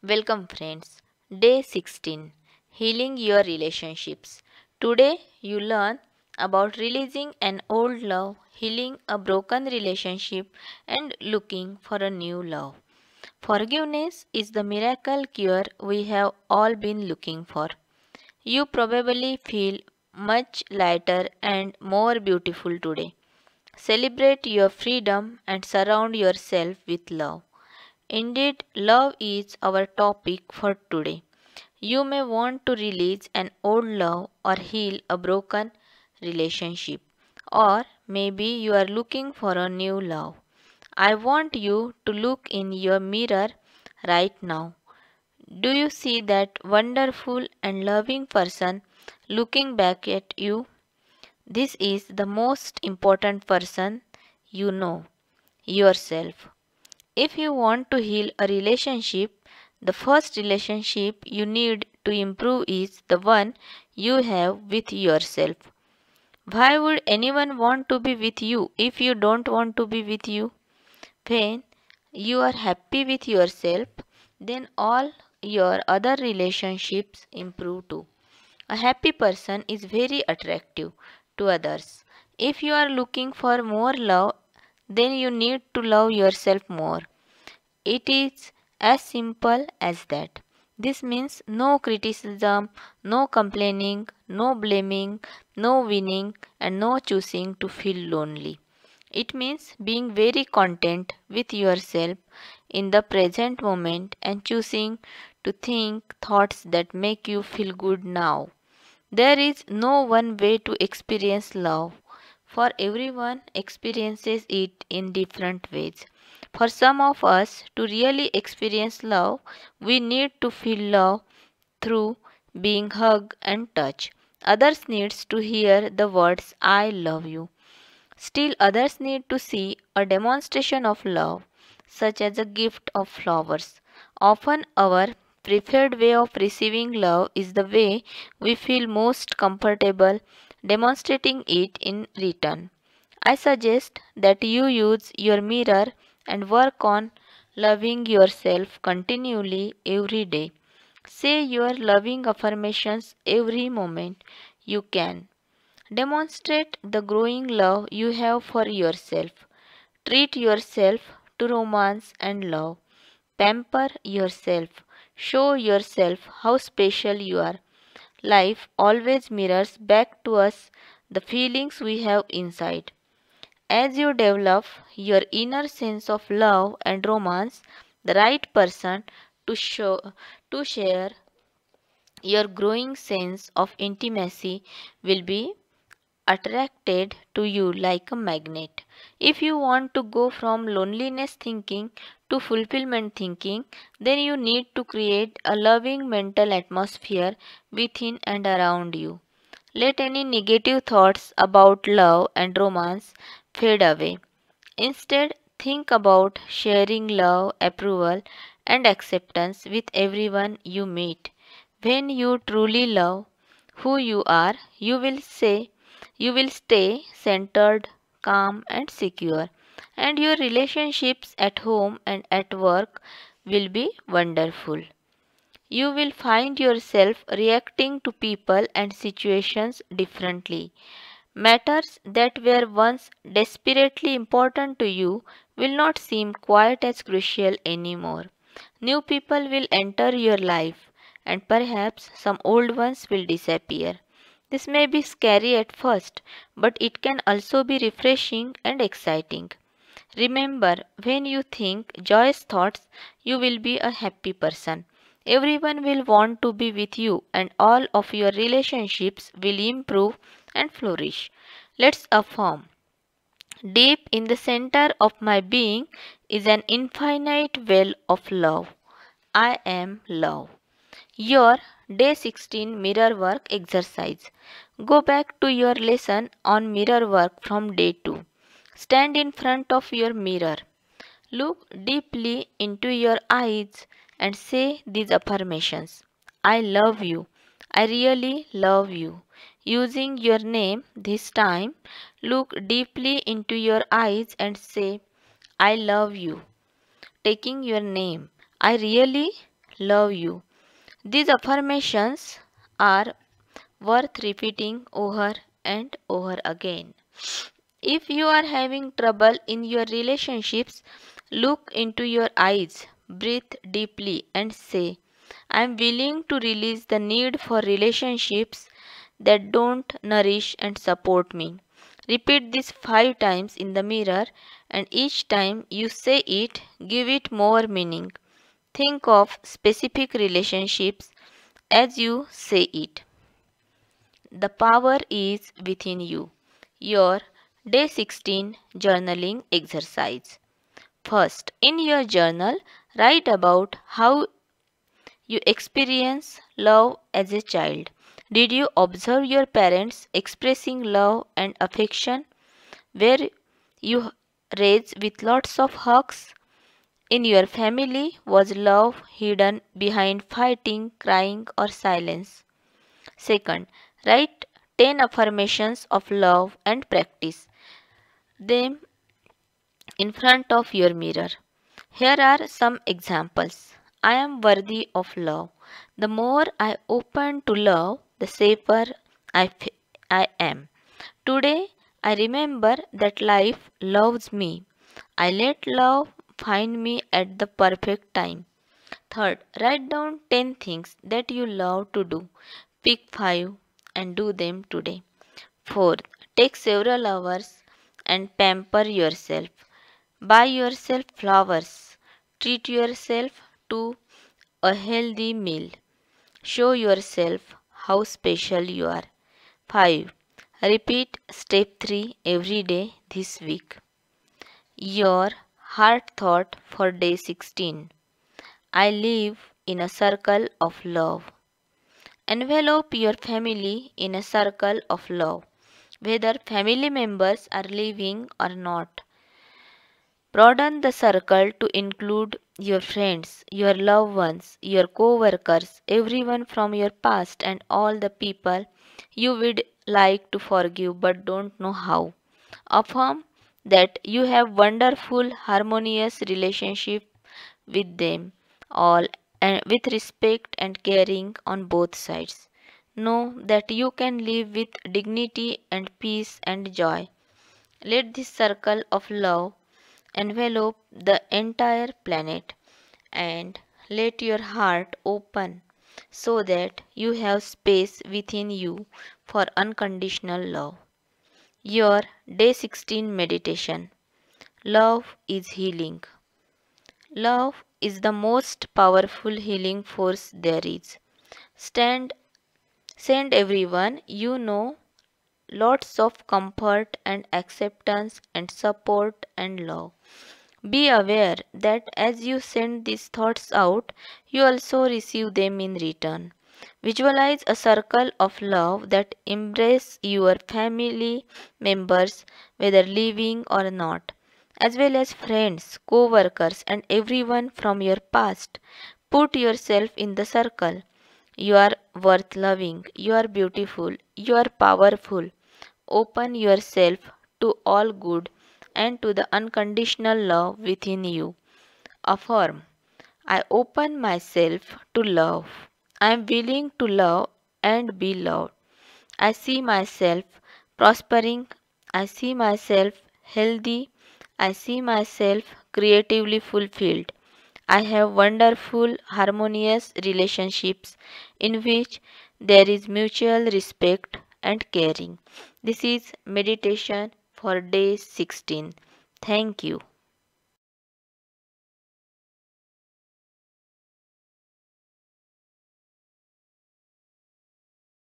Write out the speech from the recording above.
Welcome, friends. Day 16, Healing Your Relationships. Today, you learn about releasing an old love, healing a broken relationship, and looking for a new love. Forgiveness is the miracle cure we have all been looking for. You probably feel much lighter and more beautiful today. Celebrate your freedom and surround yourself with love. Indeed, love is our topic for today. You may want to release an old love or heal a broken relationship, or maybe you are looking for a new love. I want you to look in your mirror right now. Do you see that wonderful and loving person looking back at you? This is the most important person you know, yourself. If you want to heal a relationship, the first relationship you need to improve is the one you have with yourself. Why would anyone want to be with you if you don't want to be with you? When you are happy with yourself, then all your other relationships improve too. A happy person is very attractive to others. If you are looking for more love, then you need to love yourself more. It is as simple as that. This means no criticism, no complaining, no blaming, no winning, and no choosing to feel lonely. It means being very content with yourself in the present moment and choosing to think thoughts that make you feel good now. There is no one way to experience love, for everyone experiences it in different ways. For some of us to really experience love, we need to feel love through being hugged and touched. Others needs to hear the words I love you. Still others need to see a demonstration of love, such as a gift of flowers. Often our preferred way of receiving love is the way we feel most comfortable demonstrating it in return. I suggest that you use your mirror and work on loving yourself continually every day. Say your loving affirmations every moment you can. Demonstrate the growing love you have for yourself. Treat yourself to romance and love. Pamper yourself. Show yourself how special you are. Life always mirrors back to us the feelings we have inside. As you develop your inner sense of love and romance, the right person to share your growing sense of intimacy will be attracted to you like a magnet. If you want to go from loneliness thinking to fulfillment thinking, then you need to create a loving mental atmosphere within and around you. Let any negative thoughts about love and romance fade away. Instead, think about sharing love, approval, and acceptance with everyone you meet. When you truly love who you are, you will stay centered, calm, and secure, and your relationships at home and at work will be wonderful. You will find yourself reacting to people and situations differently. Matters that were once desperately important to you will not seem quite as crucial anymore. New people will enter your life, and perhaps some old ones will disappear. This may be scary at first, but it can also be refreshing and exciting. Remember, when you think joyous thoughts, you will be a happy person. Everyone will want to be with you, and all of your relationships will improve and flourish. Let's affirm. Deep in the center of my being is an infinite well of love. I am love. Your day 16 mirror work exercise. Go back to your lesson on mirror work from day 2. Stand in front of your mirror. Look deeply into your eyes and say these affirmations. I love you. I really love you. Using your name this time, look deeply into your eyes and say, I love you. Taking your name. I really love you. These affirmations are worth repeating over and over again. If you are having trouble in your relationships, look into your eyes, breathe deeply, and say, I am willing to release the need for relationships that don't nourish and support me. Repeat this 5 times in the mirror, and each time you say it, give it more meaning. Think of specific relationships as you say it. The power is within you. Your day 16 journaling exercise. First, in your journal, write about how you experience love as a child. Did you observe your parents expressing love and affection? Were you raised with lots of hugs? In your family, was love hidden behind fighting, crying, or silence? Second, write 10 affirmations of love and practice them in front of your mirror. Here are some examples. I am worthy of love. The more I open to love, the safer I am. Today, I remember that life loves me. I let love find me at the perfect time. Third, write down 10 things that you love to do. Pick 5 and do them today. Fourth, take several hours and pamper yourself. Buy yourself flowers. Treat yourself to a healthy meal. Show yourself how special you are. 5. Repeat step 3 every day this week. Your heart thought for day 16. I live in a circle of love. Envelop your family in a circle of love, whether family members are living or not. Broaden the circle to include your friends, your loved ones, your co workers, everyone from your past, and all the people you would like to forgive but don't know how. Affirm that you have wonderful, harmonious relationship with them all and with respect and caring on both sides. Know that you can live with dignity and peace and joy. Let this circle of love envelop the entire planet and let your heart open so that you have space within you for unconditional love. Your day 16 meditation. Love is healing. Love is the most powerful healing force there is. Stand, send everyone you know lots of comfort and acceptance and support and love. Be aware that as you send these thoughts out, you also receive them in return. Visualize a circle of love that embraces your family members, whether living or not, as well as friends, co workers, and everyone from your past. Put yourself in the circle. You are worth loving, you are beautiful, you are powerful. Open yourself to all good and to the unconditional love within you. Affirm, I open myself to love. I am willing to love and be loved. I see myself prospering. I see myself healthy. I see myself creatively fulfilled. I have wonderful, harmonious relationships in which there is mutual respect and caring. This is meditation for day 16. Thank you.